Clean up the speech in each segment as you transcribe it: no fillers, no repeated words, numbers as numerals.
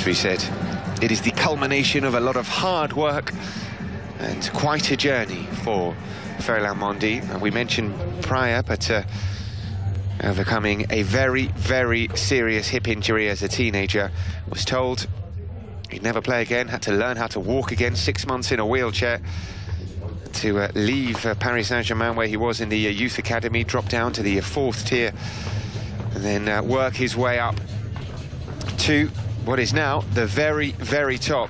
we said, it is the culmination of a lot of hard work and quite a journey for Ferland MENDY. And we mentioned prior, but overcoming a very, very serious hip injury as a teenager. Was told he'd never play again, had to learn how to walk again, 6 months in a wheelchair, to leave Paris Saint-Germain, where he was in the youth academy, drop down to the 4th tier, and then work his way up to what is now the very, very top.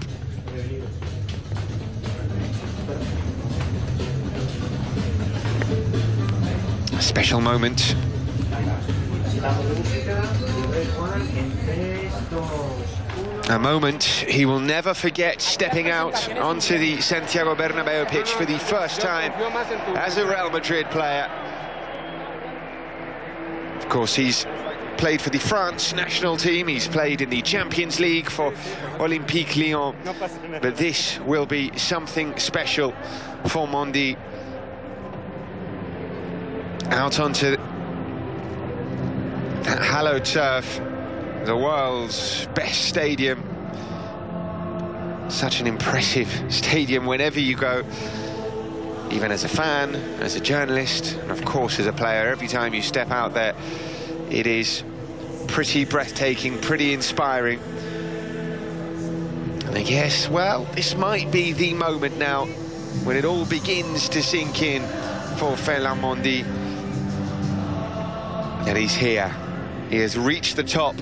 A special moment. A moment he will never forget, stepping out onto the Santiago Bernabéu pitch for the first time as a Real Madrid player. Of course, he's played for the France national team, he's played in the Champions League for Olympique Lyon, but this will be something special for MENDY. Out onto that hallowed turf, the world's best stadium. Such an impressive stadium whenever you go, even as a fan, as a journalist, and of course as a player. Every time you step out there, it is pretty breathtaking, pretty inspiring. And I guess, well, this might be the moment now when it all begins to sink in for Ferland MENDY. And he's here. He has reached the top.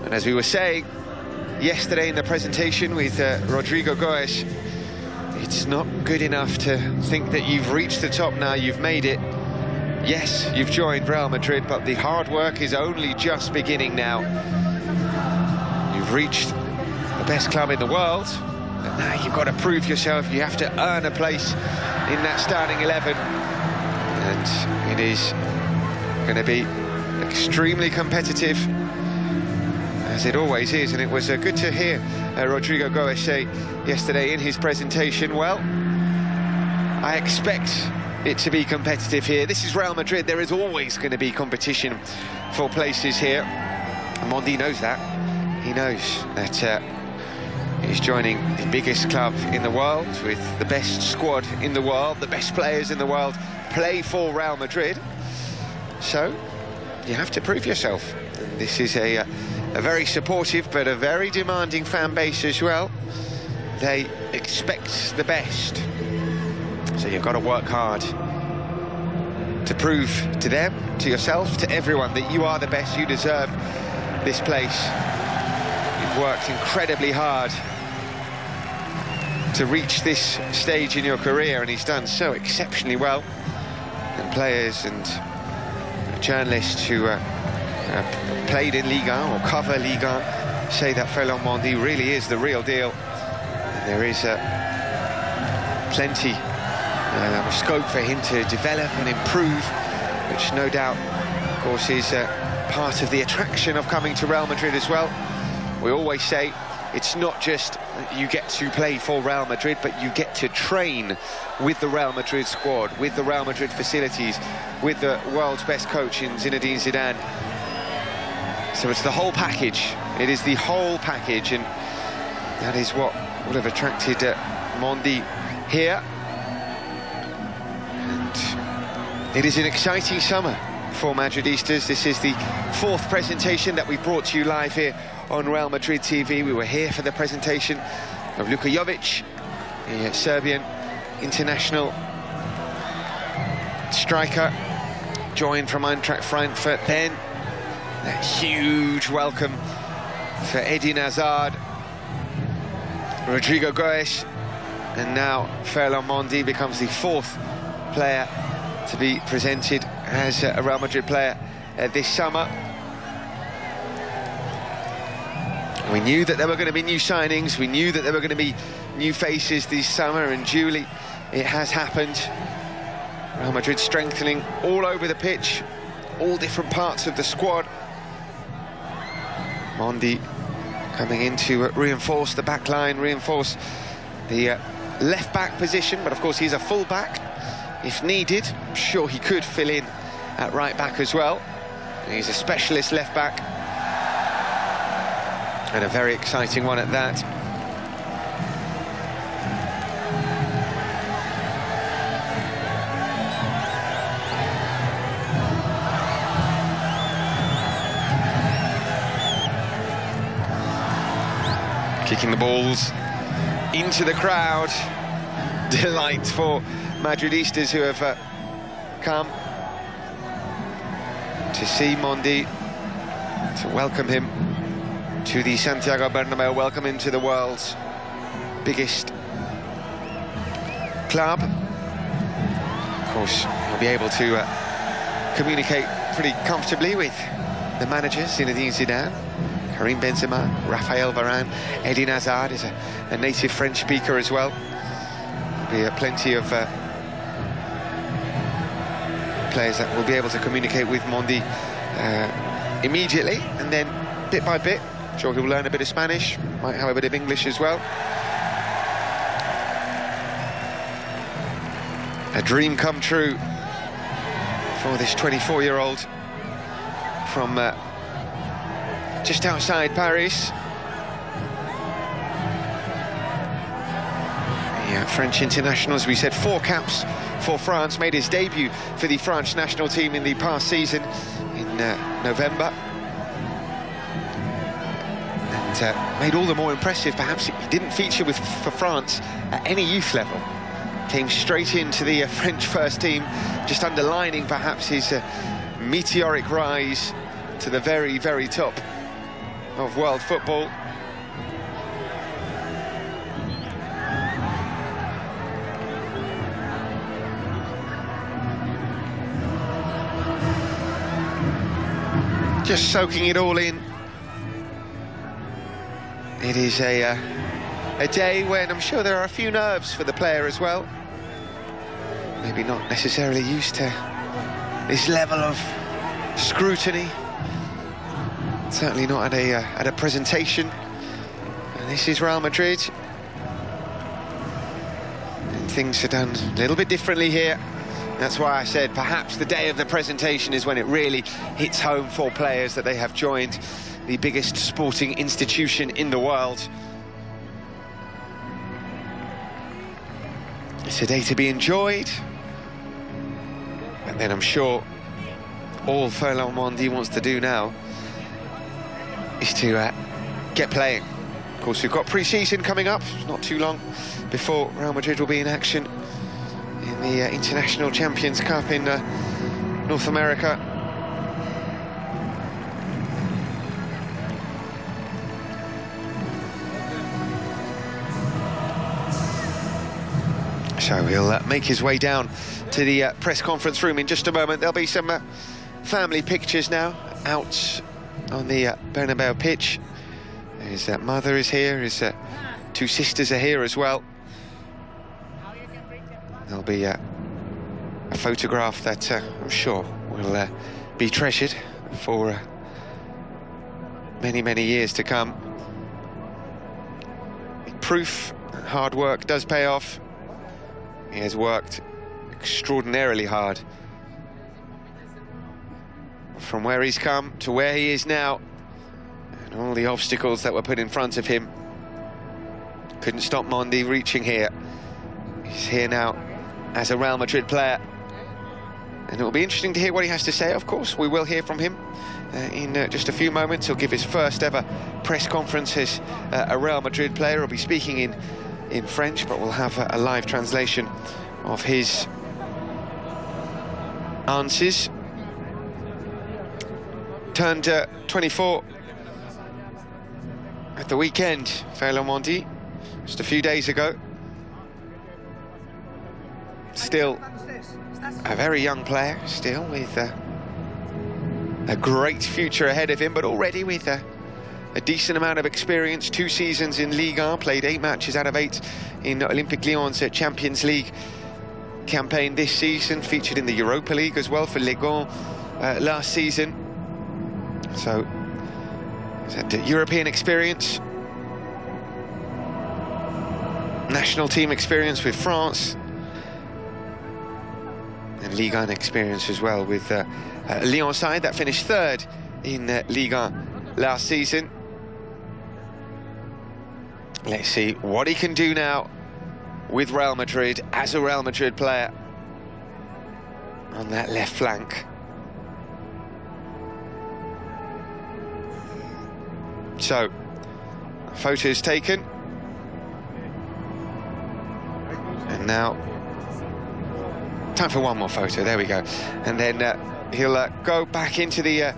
And as we were saying yesterday in the presentation with Rodrigo Goes, it's not good enough to think that you've reached the top now, you've made it. Yes, you've joined Real Madrid, but the hard work is only just beginning now. You've reached the best club in the world, and now you've got to prove yourself. You have to earn a place in that starting 11. And it is going to be extremely competitive, as it always is. And it was good to hear Rodrigo Goes say yesterday in his presentation, well, I expect it to be competitive here. This is Real Madrid. There is always going to be competition for places here. MENDY knows that. He knows that he's joining the biggest club in the world, with the best squad in the world, the best players in the world play for Real Madrid. So you have to prove yourself. And this is a very supportive but a very demanding fan base as well. They expect the best. So you've got to work hard to prove to them, to yourself, to everyone that you are the best, you deserve this place. You've worked incredibly hard to reach this stage in your career, and he's done so exceptionally well. And players and journalists who played in Ligue 1 or cover Ligue 1 say that Ferland MENDY really is the real deal. And there is plenty of scope for him to develop and improve, which no doubt, of course, is part of the attraction of coming to Real Madrid as well. We always say it's not just that you get to play for Real Madrid, but you get to train with the Real Madrid squad, with the Real Madrid facilities, with the world's best coach in Zinedine Zidane. So it's the whole package. It is the whole package, and that is what would have attracted MENDY here. And it is an exciting summer for Madridistas. This is the 4th presentation that we brought to you live here on Real Madrid TV. We were here for the presentation of Luka Jovic, the Serbian international striker, joined from Eintracht Frankfurt. Then that huge welcome for Eden Hazard, Rodrigo Goes, and now Ferland MENDY becomes the 4th player to be presented as a Real Madrid player this summer. We knew that there were going to be new signings, we knew that there were going to be new faces this summer, and duly it has happened. Real Madrid strengthening all over the pitch, all different parts of the squad. MENDY coming in to reinforce the back line, reinforce the left-back position, but of course he's a full-back. If needed, I'm sure he could fill in at right-back as well. He's a specialist left-back. And a very exciting one at that. Kicking the balls into the crowd. Delight for Madridistas who have come to see Mendy, to welcome him to the Santiago Bernabéu, welcome him to the world's biggest club. Of course, he'll be able to communicate pretty comfortably with the managers, Zinedine Zidane, Karim Benzema, Raphael Varane. Eden Hazard is a native French speaker as well. There'll be plenty of players that will be able to communicate with Mendy immediately, and then bit by bit, I'm sure he'll learn a bit of Spanish, might have a bit of English as well. A dream come true for this 24-year-old from just outside Paris. The French international, as we said, 4 caps for France, made his debut for the French national team in the past season in November. And made all the more impressive, perhaps, he didn't feature for France at any youth level. Came straight into the French first team, just underlining perhaps his meteoric rise to the very, very top of world football. Just soaking it all in. It is a day when I'm sure there are a few nerves for the player as well. Maybe not necessarily used to this level of scrutiny. Certainly not at a presentation. And this is Real Madrid. And things are done a little bit differently here. That's why I said perhaps the day of the presentation is when it really hits home for players that they have joined the biggest sporting institution in the world. It's a day to be enjoyed. And then I'm sure all Ferland Mendy wants to do now is to get playing. Of course, we've got pre-season coming up. It's not too long before Real Madrid will be in action in the International Champions Cup in North America. So he'll make his way down to the press conference room in just a moment. There'll be some family pictures now out on the Bernabéu pitch. His mother is here, his 2 sisters are here as well. There'll be a photograph that I'm sure will be treasured for many, many years to come. Proof that hard work does pay off. He has worked extraordinarily hard from where he's come to where he is now, and all the obstacles that were put in front of him couldn't stop Mendy reaching here. He's here now as a Real Madrid player, and it will be interesting to hear what he has to say. Of course, we will hear from him in just a few moments. He'll give his first ever press conference as a Real Madrid player. He'll be speaking in French, but we'll have a live translation of his answers. Turned 24 at the weekend, Ferland Mendy, just a few days ago. Still a very young player, still with a great future ahead of him, but already with a decent amount of experience. 2 seasons in Ligue 1, played 8 matches out of 8 in Olympique Lyon's Champions League campaign this season, featured in the Europa League as well for Ligue 1 last season. So he's had European experience, national team experience with France, and Ligue 1 experience as well with Lyon side that finished 3rd in Ligue 1 last season. Let's see what he can do now with Real Madrid as a Real Madrid player on that left flank. So, photos taken. And now, time for one more photo, there we go. And then he'll go back into the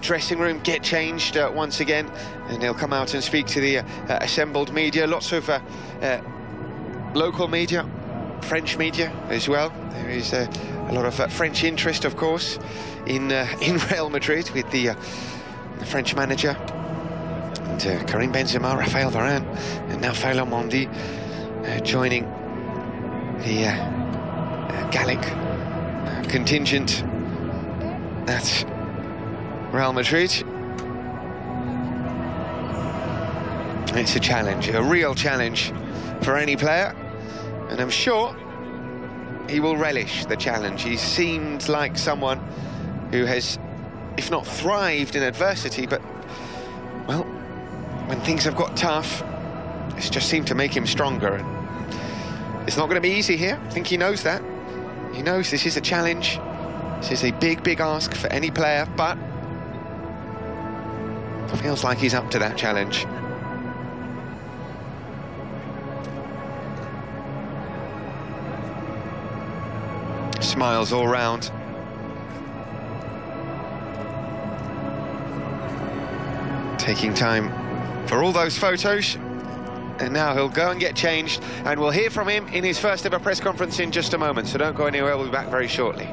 dressing room, get changed once again, and he'll come out and speak to the assembled media. Lots of local media, French media as well. There is a lot of French interest, of course, in Real Madrid with the French manager. And Karim Benzema, Raphael Varane, and now Ferland Mendy joining the Gallic contingent at Real Madrid. It's a challenge, a real challenge for any player, and I'm sure he will relish the challenge. He seems like someone who has, if not thrived in adversity, but, well, when things have got tough, it's just seemed to make him stronger. And it's not going to be easy here. I think he knows that. He knows this is a challenge. This is a big, big ask for any player, but it feels like he's up to that challenge. Smiles all round. Taking time for all those photos, and now he'll go and get changed, and we'll hear from him in his first ever press conference in just a moment, so don't go anywhere, we'll be back very shortly.